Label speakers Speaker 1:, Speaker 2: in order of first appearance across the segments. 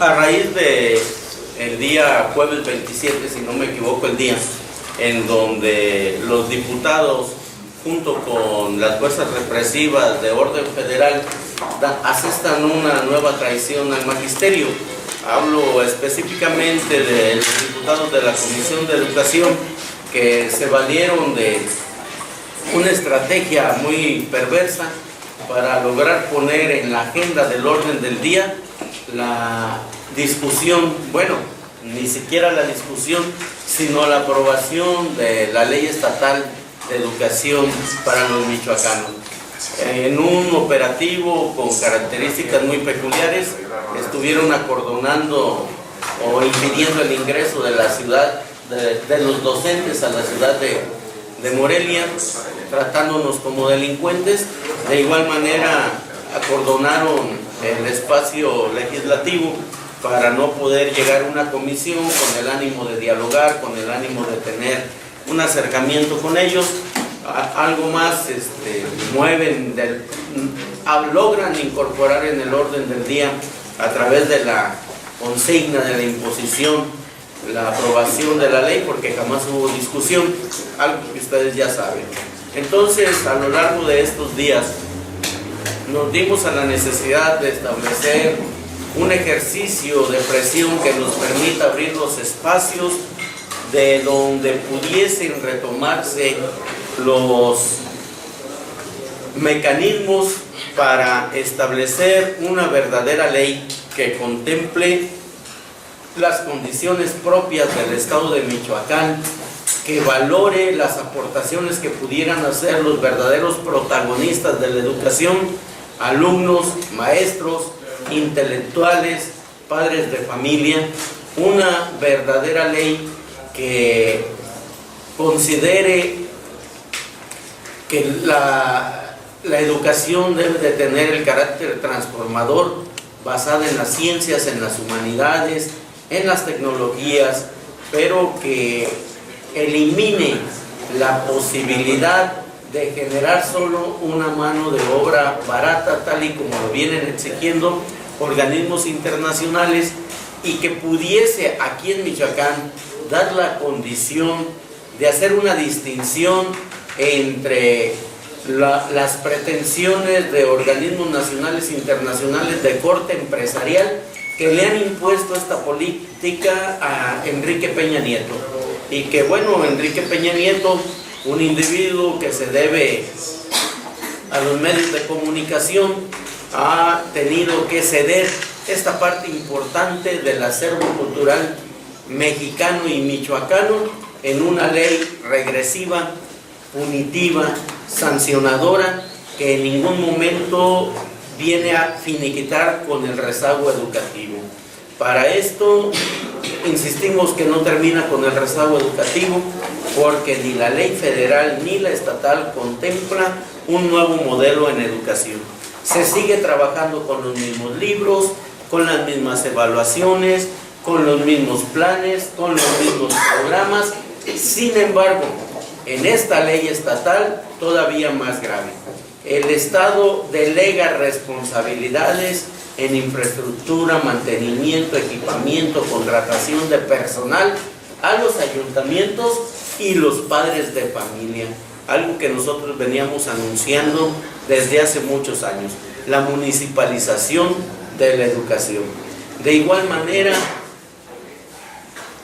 Speaker 1: A raíz de el día jueves 27, si no me equivoco, el día en donde los diputados, junto con las fuerzas represivas de orden federal, asestan una nueva traición al magisterio. Hablo específicamente de los diputados de la Comisión de Educación, que se valieron de una estrategia muy perversa para lograr poner en la agenda del orden del día la discusión, bueno, ni siquiera la discusión, sino la aprobación de la Ley Estatal de Educación para los michoacanos. En un operativo con características muy peculiares, estuvieron acordonando o impidiendo el ingreso de la ciudad, de los docentes a la ciudad de Morelia, tratándonos como delincuentes. De igual manera acordonaron el espacio legislativo para no poder llegar a una comisión con el ánimo de dialogar, con el ánimo de tener un acercamiento con ellos. Algo más, logran incorporar en el orden del día, a través de la consigna de la imposición, la aprobación de la ley, porque jamás hubo discusión, algo que ustedes ya saben. Entonces, a lo largo de estos días, nos dimos a la necesidad de establecer un ejercicio de presión que nos permita abrir los espacios de donde pudiesen retomarse los mecanismos para establecer una verdadera ley que contemple las condiciones propias del estado de Michoacán, que valore las aportaciones que pudieran hacer los verdaderos protagonistas de la educación: alumnos, maestros, intelectuales, padres de familia. Una verdadera ley que considere que la educación debe de tener el carácter transformador, basada en las ciencias, en las humanidades, en las tecnologías, pero que elimine la posibilidad de generar solo una mano de obra barata, tal y como lo vienen exigiendo organismos internacionales, y que pudiese aquí en Michoacán dar la condición de hacer una distinción entre las pretensiones de organismos nacionales e internacionales de corte empresarial que le han impuesto esta política a Enrique Peña Nieto. Y que bueno, Enrique Peña Nieto, un individuo que se debe a los medios de comunicación, ha tenido que ceder esta parte importante del acervo cultural mexicano y michoacano en una ley regresiva, punitiva, sancionadora, que en ningún momento viene a finiquitar con el rezago educativo. Para esto, insistimos que no termina con el rezago educativo, porque ni la ley federal ni la estatal contempla un nuevo modelo en educación. Se sigue trabajando con los mismos libros, con las mismas evaluaciones, con los mismos planes, con los mismos programas. Sin embargo, en esta ley estatal, todavía más grave, el Estado delega responsabilidades en infraestructura, mantenimiento, equipamiento, contratación de personal a los ayuntamientos y los padres de familia. Algo que nosotros veníamos anunciando desde hace muchos años: la municipalización de la educación. De igual manera,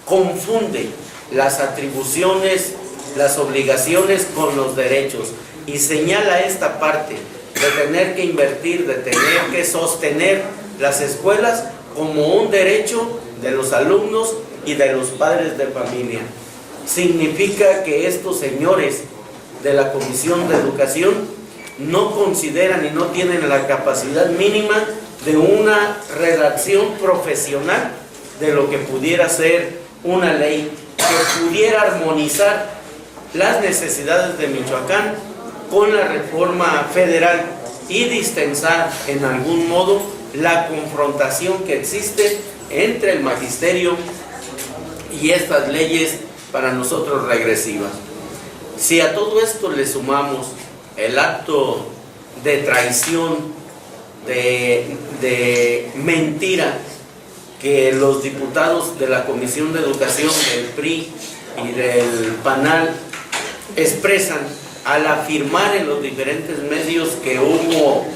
Speaker 1: confunde las atribuciones, las obligaciones con los derechos, y señala esta parte de tener que invertir, de tener que sostener las escuelas como un derecho de los alumnos y de los padres de familia. Significa que estos señores de la Comisión de Educación no consideran y no tienen la capacidad mínima de una redacción profesional de lo que pudiera ser una ley que pudiera armonizar las necesidades de Michoacán con la reforma federal y distensar en algún modo la confrontación que existe entre el magisterio y estas leyes para nosotros regresivas. Si a todo esto le sumamos el acto de traición, de mentira que los diputados de la Comisión de Educación del PRI y del PANAL expresan al afirmar en los diferentes medios que hubo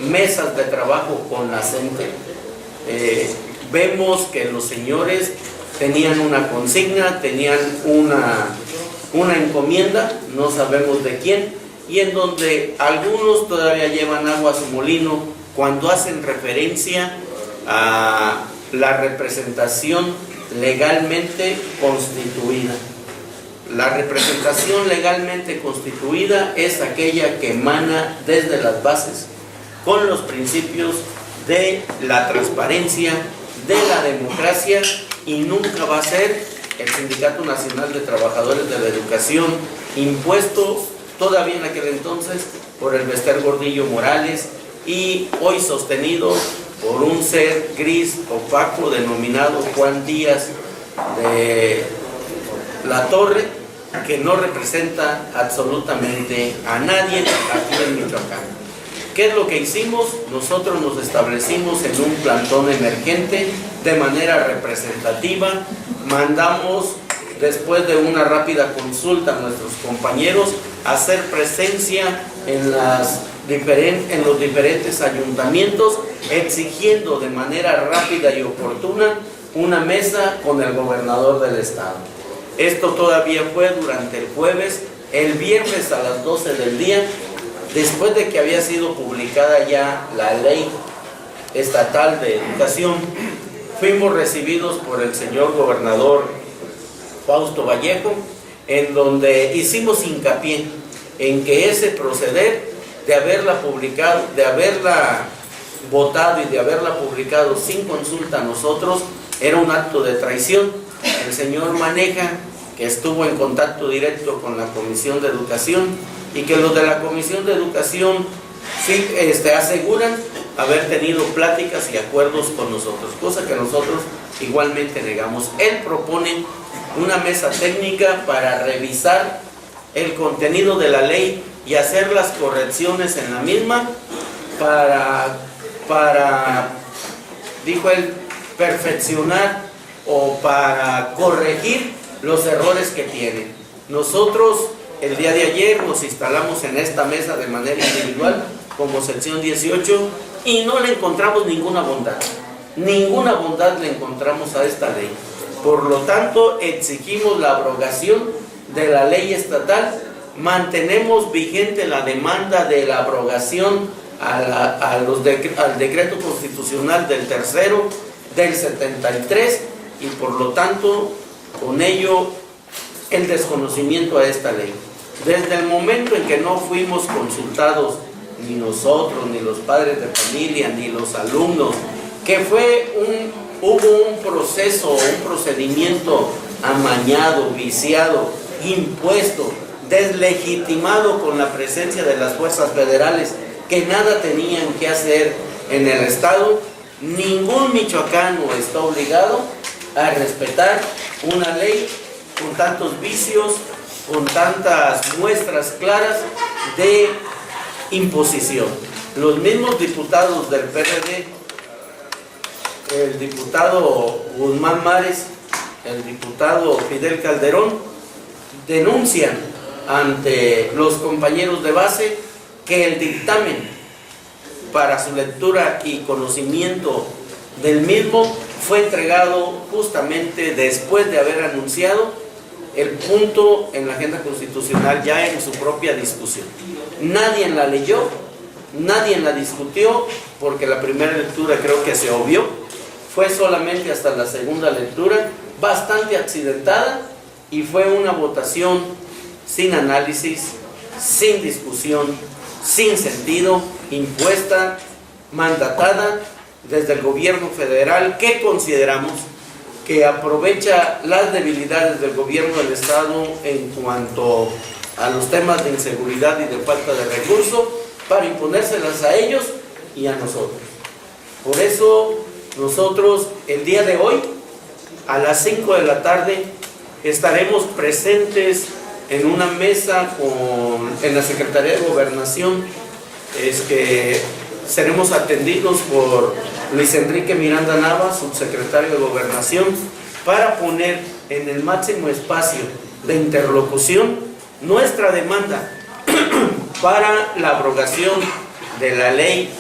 Speaker 1: mesas de trabajo con la CENTE. Vemos que los señores tenían una consigna, tenían una encomienda, no sabemos de quién, y en donde algunos todavía llevan agua a su molino cuando hacen referencia a la representación legalmente constituida. La representación legalmente constituida es aquella que emana desde las bases, con los principios de la transparencia, de la democracia, y nunca va a ser el Sindicato Nacional de Trabajadores de la Educación, impuesto todavía en aquel entonces por el Bester Gordillo Morales y hoy sostenido por un ser gris opaco denominado Juan Díaz de la Torre, que no representa absolutamente a nadie aquí en Michoacán. ¿Qué es lo que hicimos? Nosotros nos establecimos en un plantón emergente de manera representativa. Mandamos, después de una rápida consulta a nuestros compañeros, hacer presencia en los diferentes ayuntamientos, exigiendo de manera rápida y oportuna una mesa con el gobernador del estado. Esto todavía fue durante el jueves. El viernes a las 12 del día, después de que había sido publicada ya la ley estatal de educación, fuimos recibidos por el señor gobernador Fausto Vallejo, en donde hicimos hincapié en que ese proceder de haberla publicado, de haberla votado y de haberla publicado sin consulta a nosotros, era un acto de traición. El señor maneja que estuvo en contacto directo con la Comisión de Educación y que los de la Comisión de Educación sí, aseguran haber tenido pláticas y acuerdos con nosotros, cosa que nosotros igualmente negamos. Él propone una mesa técnica para revisar el contenido de la ley y hacer las correcciones en la misma para, dijo él, perfeccionar o para corregir los errores que tiene. Nosotros el día de ayer nos instalamos en esta mesa de manera individual como sección 18 y no le encontramos ninguna bondad le encontramos a esta ley. Por lo tanto, exigimos la abrogación de la ley estatal, mantenemos vigente la demanda de la abrogación al decreto constitucional del tercero del 73 y por lo tanto con ello el desconocimiento a esta ley. Desde el momento en que no fuimos consultados ni nosotros, ni los padres de familia, ni los alumnos, que hubo un proceso, un procedimiento amañado, viciado, impuesto, deslegitimado con la presencia de las fuerzas federales que nada tenían que hacer en el estado, ningún michoacano está obligado a respetar una ley con tantos vicios, con tantas muestras claras de imposición. Los mismos diputados del PRD, el diputado Guzmán Mares, el diputado Fidel Calderón, denuncian ante los compañeros de base que el dictamen para su lectura y conocimiento del mismo fue entregado justamente después de haber anunciado el punto en la agenda constitucional ya en su propia discusión. Nadie la leyó, nadie la discutió, porque la primera lectura creo que se obvió, fue solamente hasta la segunda lectura, bastante accidentada, y fue una votación sin análisis, sin discusión, sin sentido, impuesta, mandatada desde el gobierno federal, que consideramos que aprovecha las debilidades del gobierno del estado en cuanto a los temas de inseguridad y de falta de recursos para imponérselas a ellos y a nosotros. Por eso nosotros el día de hoy a las 5 de la tarde estaremos presentes en una mesa en la Secretaría de Gobernación. Seremos atendidos por Luis Enrique Miranda Nava, subsecretario de Gobernación, para poner en el máximo espacio de interlocución nuestra demanda para la abrogación de la ley,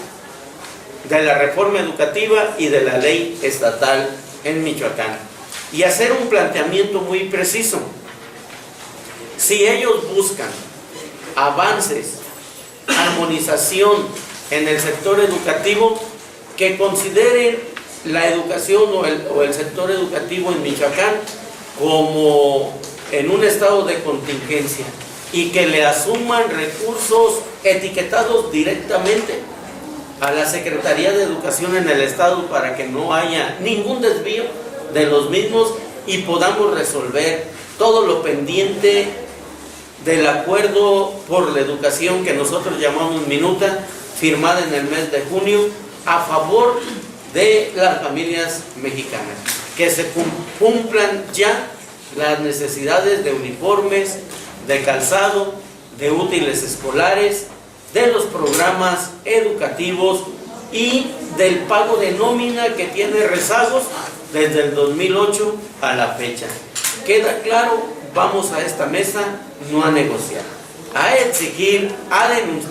Speaker 1: de la reforma educativa y de la ley estatal en Michoacán, y hacer un planteamiento muy preciso. Si ellos buscan avances, armonización en el sector educativo, que consideren la educación o el sector educativo en Michoacán como en un estado de contingencia, y que le asuman recursos etiquetados directamente a la Secretaría de Educación en el estado para que no haya ningún desvío de los mismos y podamos resolver todo lo pendiente del acuerdo por la educación que nosotros llamamos Minuta, firmada en el mes de junio a favor de las familias mexicanas, que se cumplan ya las necesidades de uniformes, de calzado, de útiles escolares, de los programas educativos y del pago de nómina que tiene rezagos desde el 2008 a la fecha. Queda claro, vamos a esta mesa no a negociar, a exigir,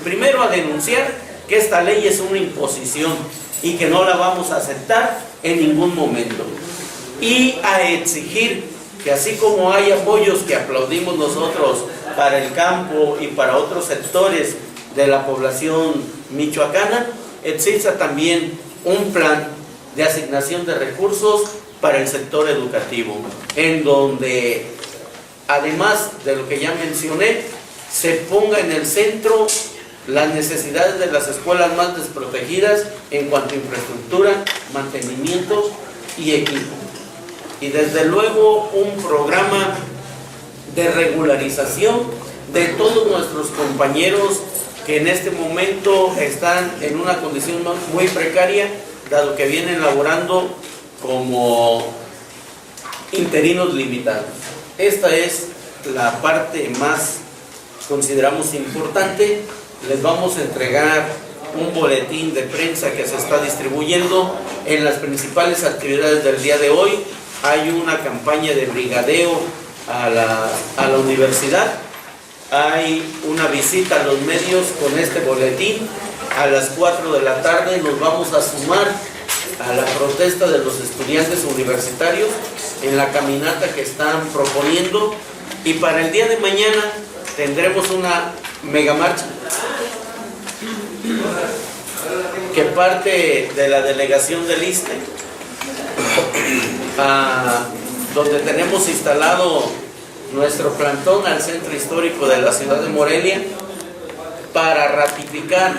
Speaker 1: primero a denunciar que esta ley es una imposición y que no la vamos a aceptar en ningún momento, y a exigir que así como hay apoyos que aplaudimos nosotros para el campo y para otros sectores de la población michoacana, exista también un plan de asignación de recursos para el sector educativo, en donde, además de lo que ya mencioné, se ponga en el centro las necesidades de las escuelas más desprotegidas en cuanto a infraestructura, mantenimiento y equipo. Y desde luego un programa de regularización de todos nuestros compañeros que en este momento están en una condición muy precaria, dado que vienen laborando como interinos limitados. Esta es la parte más, consideramos, importante. Les vamos a entregar un boletín de prensa que se está distribuyendo en las principales actividades del día de hoy. Hay una campaña de brigadeo a la universidad. Hay una visita a los medios con este boletín. A las 4 de la tarde nos vamos a sumar a la protesta de los estudiantes universitarios en la caminata que están proponiendo, y para el día de mañana tendremos una megamarcha que parte de la delegación del ISSSTE, donde tenemos instalado nuestro plantón al centro histórico de la ciudad de Morelia, para ratificar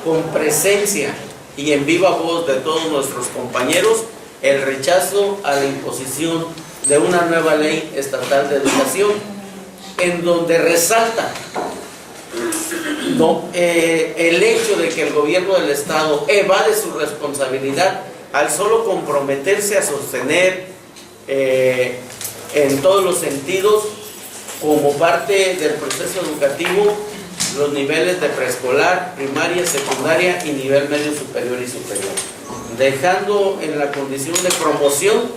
Speaker 1: con presencia y en viva voz de todos nuestros compañeros el rechazo a la imposición de una nueva ley estatal de educación, en donde resalta el hecho de que el gobierno del estado evade su responsabilidad al solo comprometerse a sostener en todos los sentidos, como parte del proceso educativo, los niveles de preescolar, primaria, secundaria y nivel medio superior y superior, dejando en la condición de promoción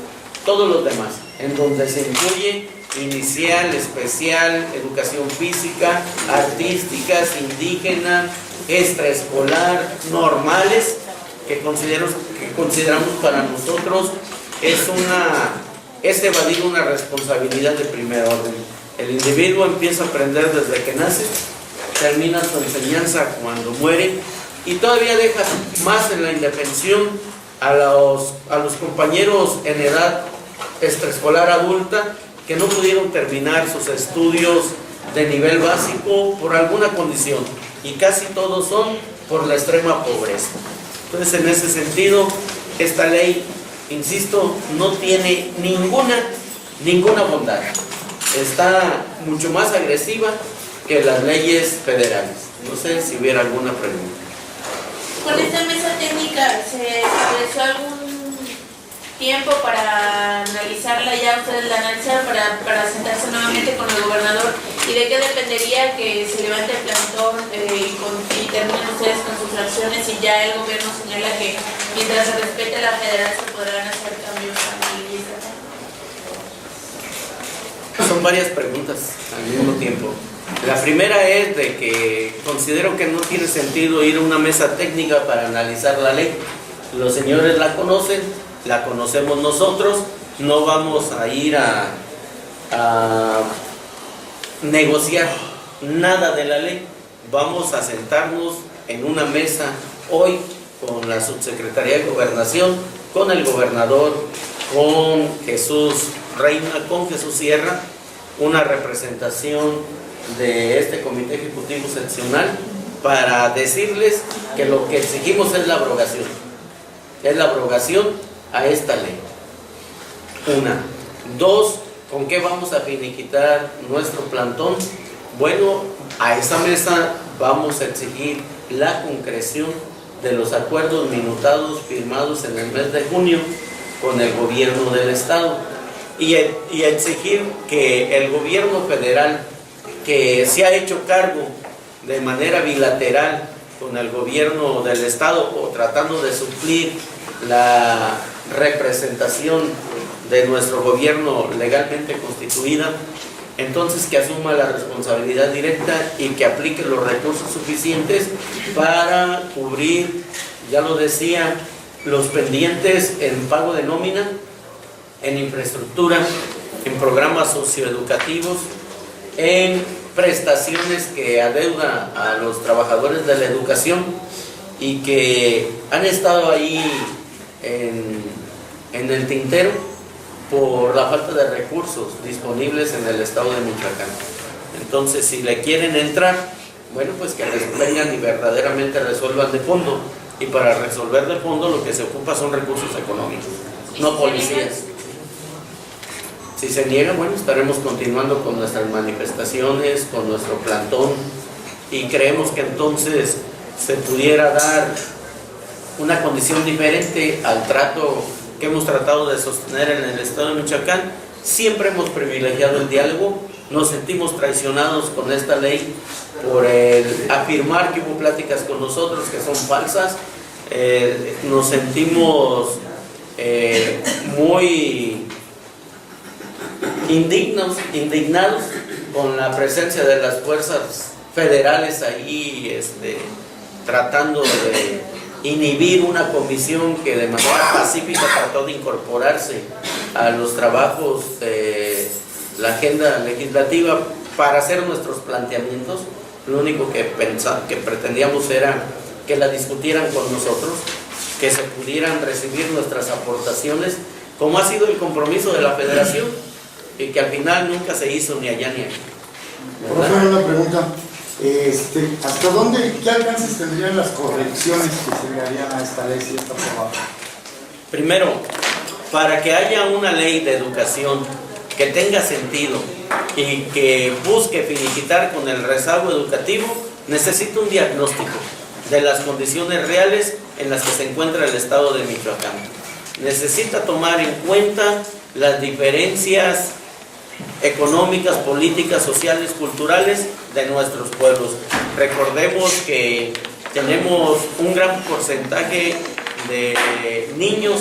Speaker 1: todos los demás, en donde se incluye inicial, especial, educación física, artísticas, indígena, extraescolar, normales, que consideramos para nosotros es evadir una responsabilidad de primer orden. El individuo empieza a aprender desde que nace, termina su enseñanza cuando muere, y todavía deja más en la indefensión a los compañeros en edad extraescolar adulta que no pudieron terminar sus estudios de nivel básico por alguna condición, y casi todos son por la extrema pobreza. Entonces, en ese sentido, esta ley, insisto, no tiene ninguna bondad. Está mucho más agresiva que las leyes federales. No sé si hubiera alguna pregunta.
Speaker 2: Con esta mesa técnica, ¿se estableció algún tiempo para analizarla? Ya ustedes la analizaron para sentarse nuevamente con el gobernador, ¿y de qué dependería que se levante el plantón y determinen ustedes con sus fracciones y ya el gobierno señala que mientras se respete la federal se podrán hacer cambios a la ley estatal?
Speaker 1: Son varias preguntas al mismo tiempo. La primera es de que considero que no tiene sentido ir a una mesa técnica para analizar la ley. Los señores la conocen, la conocemos nosotros, no vamos a ir a negociar nada de la ley. Vamos a sentarnos en una mesa hoy con la Subsecretaría de Gobernación, con el gobernador, con Jesús Reina, con Jesús Sierra, una representación de este Comité Ejecutivo Seccional, para decirles que lo que exigimos es la abrogación. Es la abrogación a esta ley. Una. Dos, ¿con qué vamos a finiquitar nuestro plantón? Bueno, a esa mesa vamos a exigir la concreción de los acuerdos minutados firmados en el mes de junio con el gobierno del estado y exigir que el gobierno federal, que se ha hecho cargo de manera bilateral con el gobierno del estado o tratando de suplir la representación de nuestro gobierno legalmente constituida, entonces que asuma la responsabilidad directa y que aplique los recursos suficientes para cubrir, ya lo decía, los pendientes en pago de nómina, en infraestructura, en programas socioeducativos, en prestaciones que adeuda a los trabajadores de la educación y que han estado ahí en el tintero por la falta de recursos disponibles en el estado de Michoacán. Entonces, si le quieren entrar, bueno, pues que vengan y verdaderamente resuelvan de fondo. Y para resolver de fondo lo que se ocupa son recursos económicos, no policías. Si se niega, bueno, estaremos continuando con nuestras manifestaciones, con nuestro plantón, y creemos que entonces se pudiera dar una condición diferente al trato que hemos tratado de sostener en el estado de Michoacán. Siempre hemos privilegiado el diálogo, nos sentimos traicionados con esta ley por el afirmar que hubo pláticas con nosotros que son falsas. Nos sentimos muy indignados con la presencia de las fuerzas federales ahí tratando de inhibir una comisión que de manera pacífica trató de incorporarse a los trabajos de la agenda legislativa para hacer nuestros planteamientos. Lo único que pretendíamos era que la discutieran con nosotros, que se pudieran recibir nuestras aportaciones, como ha sido el compromiso de la federación, y que al final nunca se hizo ni allá ni aquí.
Speaker 3: Profesor, una pregunta. ¿Hasta dónde, qué alcances tendrían las correcciones que se le harían a esta ley si está aprobada?
Speaker 1: Primero, para que haya una ley de educación que tenga sentido y que busque finiquitar con el rezago educativo, necesita un diagnóstico de las condiciones reales en las que se encuentra el estado de Michoacán. Necesita tomar en cuenta las diferencias económicas, políticas, sociales, culturales de nuestros pueblos. Recordemos que tenemos un gran porcentaje de niños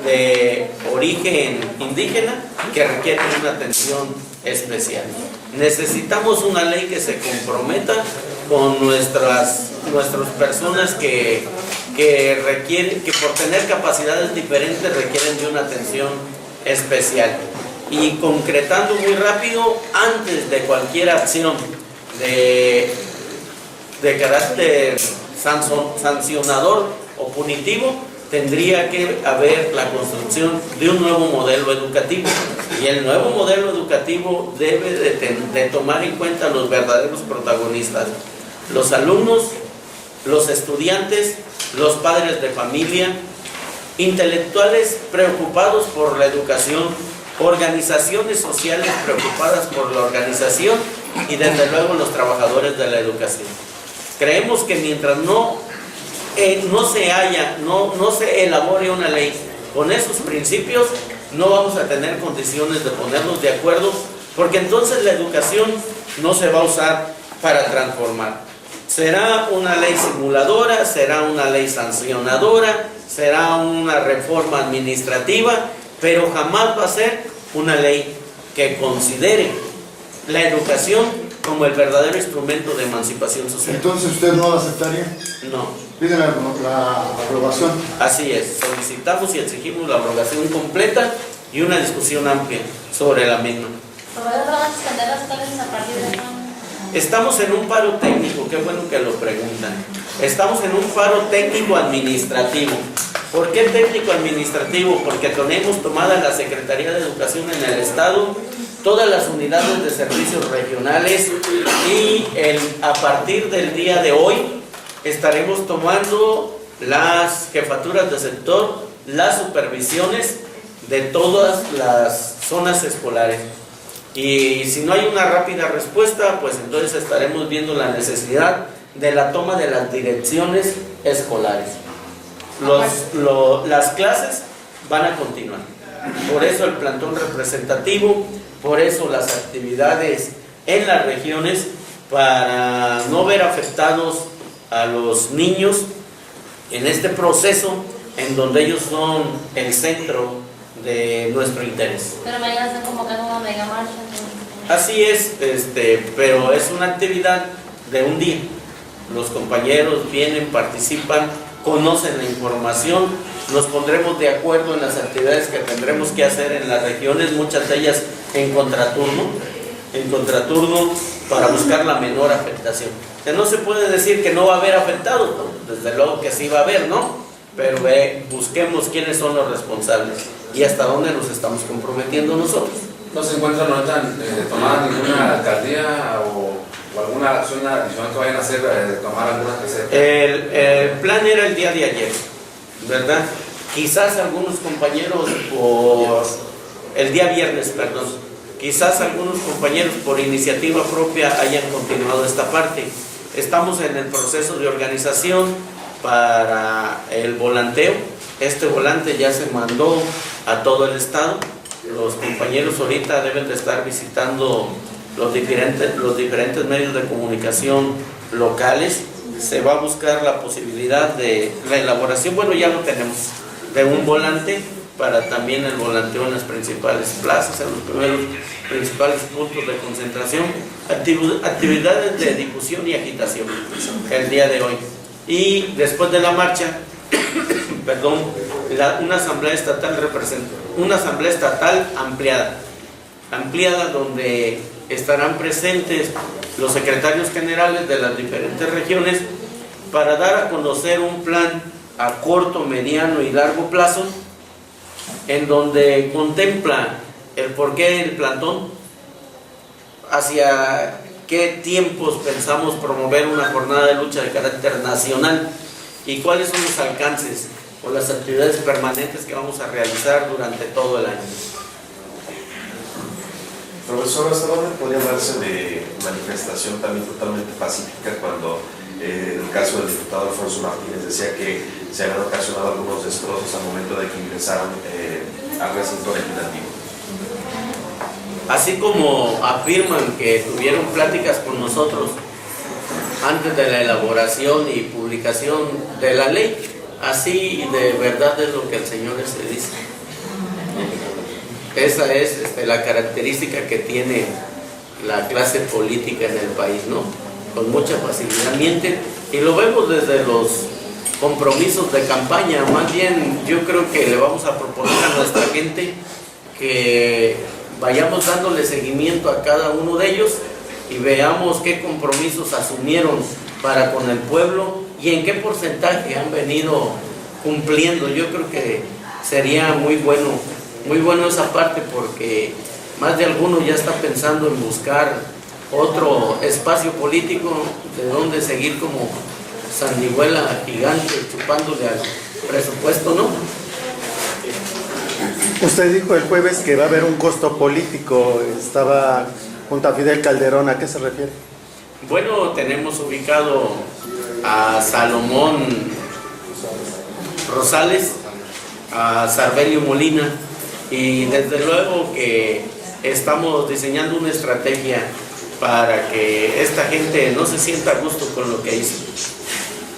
Speaker 1: de origen indígena que requieren una atención especial. Necesitamos una ley que se comprometa con nuestras personas que requieren, que por tener capacidades diferentes requieren de una atención especial. Y concretando muy rápido, antes de cualquier acción de carácter sancionador o punitivo, tendría que haber la construcción de un nuevo modelo educativo, y el nuevo modelo educativo debe de tomar en cuenta los verdaderos protagonistas: los alumnos, los estudiantes, los padres de familia, intelectuales preocupados por la educación, organizaciones sociales preocupadas por la organización y desde luego los trabajadores de la educación. Creemos que mientras no se elabore una ley con esos principios, no vamos a tener condiciones de ponernos de acuerdo, porque entonces la educación no se va a usar para transformar. Será una ley simuladora, será una ley sancionadora, será una reforma administrativa, pero jamás va a ser una ley que considere la educación como el verdadero instrumento de emancipación social.
Speaker 3: Entonces, ¿usted no la aceptaría?
Speaker 1: No.
Speaker 3: Pide la aprobación.
Speaker 1: Así es, solicitamos y exigimos la abrogación completa y una discusión amplia sobre la misma. Estamos en un paro técnico, qué bueno que lo preguntan. Estamos en un paro técnico administrativo. ¿Por qué técnico administrativo? Porque tenemos tomada la Secretaría de Educación en el Estado, todas las unidades de servicios regionales y a partir del día de hoy estaremos tomando las jefaturas de sector, las supervisiones de todas las zonas escolares. Y si no hay una rápida respuesta, pues entonces estaremos viendo la necesidad de la toma de las direcciones escolares. Las clases van a continuar. Por eso el plantón representativo, por eso las actividades en las regiones, para no ver afectados a los niños en este proceso en donde ellos son el centro de nuestro interés.
Speaker 2: Pero mañana están convocando una mega marcha.
Speaker 1: Así es, pero es una actividad de un día. Los compañeros vienen, participan, conocen la información, nos pondremos de acuerdo en las actividades que tendremos que hacer en las regiones, muchas de ellas en contraturno para buscar la menor afectación. No se puede decir que no va a haber afectados, ¿no? Desde luego que sí va a haber, ¿no? Pero busquemos quiénes son los responsables y hasta dónde nos estamos comprometiendo nosotros.
Speaker 4: ¿No se encuentran ahorita tomada ninguna alcaldía o alguna acción adicional que vayan a hacer, tomar alguna que se...
Speaker 1: El plan era el día de ayer, ¿verdad? Quizás algunos compañeros el día viernes, perdón, quizás algunos compañeros por iniciativa propia hayan continuado esta parte. Estamos en el proceso de organización para el volanteo. Este volante ya se mandó a todo el estado. Los compañeros ahorita deben de estar visitando los diferentes medios de comunicación locales. Se va a buscar la posibilidad de la elaboración, bueno, ya lo tenemos, de un volante para también el volanteo en las principales plazas, en los primeros principales puntos de concentración, actividades de difusión y agitación el día de hoy. Y después de la marcha, perdón, una asamblea estatal ampliada donde estarán presentes los secretarios generales de las diferentes regiones para dar a conocer un plan a corto, mediano y largo plazo en donde contempla el porqué del plantón, hacia qué tiempos pensamos promover una jornada de lucha de carácter nacional y cuáles son los alcances o las actividades permanentes que vamos a realizar durante todo el año.
Speaker 5: Profesor, ¿hasta dónde podría hablarse de manifestación también totalmente pacífica cuando en el caso del diputado Alfonso Martínez decía que se habían ocasionado algunos destrozos al momento de que ingresaron al recinto legislativo?
Speaker 1: Así como afirman que tuvieron pláticas con nosotros antes de la elaboración y publicación de la ley, así de verdad es lo que el Señor se dice. Esa es la característica que tiene la clase política en el país, ¿no? Con mucha facilidad mienten, y lo vemos desde los compromisos de campaña. Más bien yo creo que le vamos a proponer a nuestra gente que vayamos dándole seguimiento a cada uno de ellos y veamos qué compromisos asumieron para con el pueblo y en qué porcentaje han venido cumpliendo. Yo creo que sería muy bueno esa parte, porque más de alguno ya está pensando en buscar otro espacio político de donde seguir como sanguijuela gigante chupándole al presupuesto, ¿no?
Speaker 6: Usted dijo el jueves que va a haber un costo político, estaba junto a Fidel Calderón, ¿a qué se refiere?
Speaker 1: Bueno, tenemos ubicado a Salomón Rosales, a Sarbelio Molina, y desde luego que estamos diseñando una estrategia para que esta gente no se sienta a gusto con lo que hizo.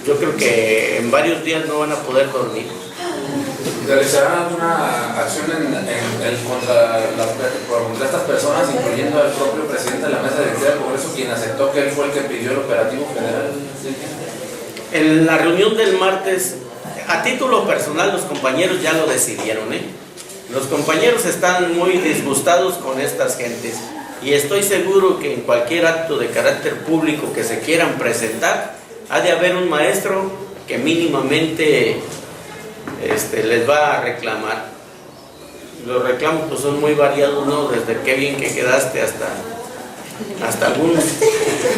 Speaker 1: Yo creo que en varios días no van a poder dormir.
Speaker 4: ¿Realizarán alguna acción contra estas personas, incluyendo al propio presidente de la mesa directiva del Congreso, quien aceptó que él fue el que pidió el operativo general?
Speaker 1: En la reunión del martes, a título personal, los compañeros ya lo decidieron, ¿eh? Los compañeros están muy disgustados con estas gentes y estoy seguro que en cualquier acto de carácter público que se quieran presentar, ha de haber un maestro que mínimamente les va a reclamar. Los reclamos pues son muy variados, ¿no? Desde qué bien que quedaste hasta algún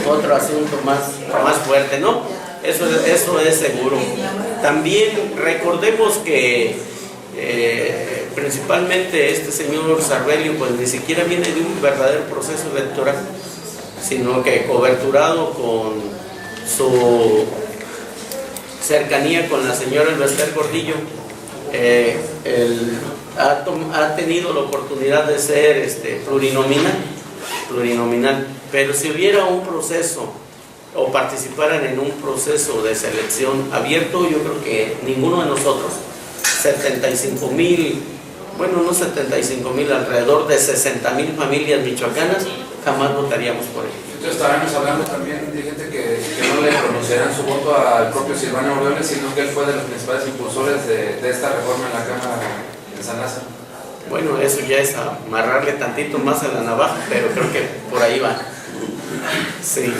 Speaker 1: otro asunto más fuerte, ¿no? Eso es seguro. También recordemos que principalmente este señor Sarbelio pues ni siquiera viene de un verdadero proceso electoral, sino que coberturado con su cercanía con la señora Elbester Gordillo, ha tenido la oportunidad de ser plurinominal, pero si hubiera un proceso o participaran en un proceso de selección abierto, yo creo que ninguno de nosotros, 75,000, bueno, no 75,000, alrededor de 60,000 familias michoacanas, jamás votaríamos por él.
Speaker 4: Entonces estaremos hablando también de gente que no le pronunciarán su voto al propio Silvano Aureoles, sino que él fue de los principales impulsores de esta reforma en la Cámara de San Lázaro.
Speaker 1: Bueno, eso ya es amarrarle tantito más a la navaja, pero creo que por ahí va. Sí.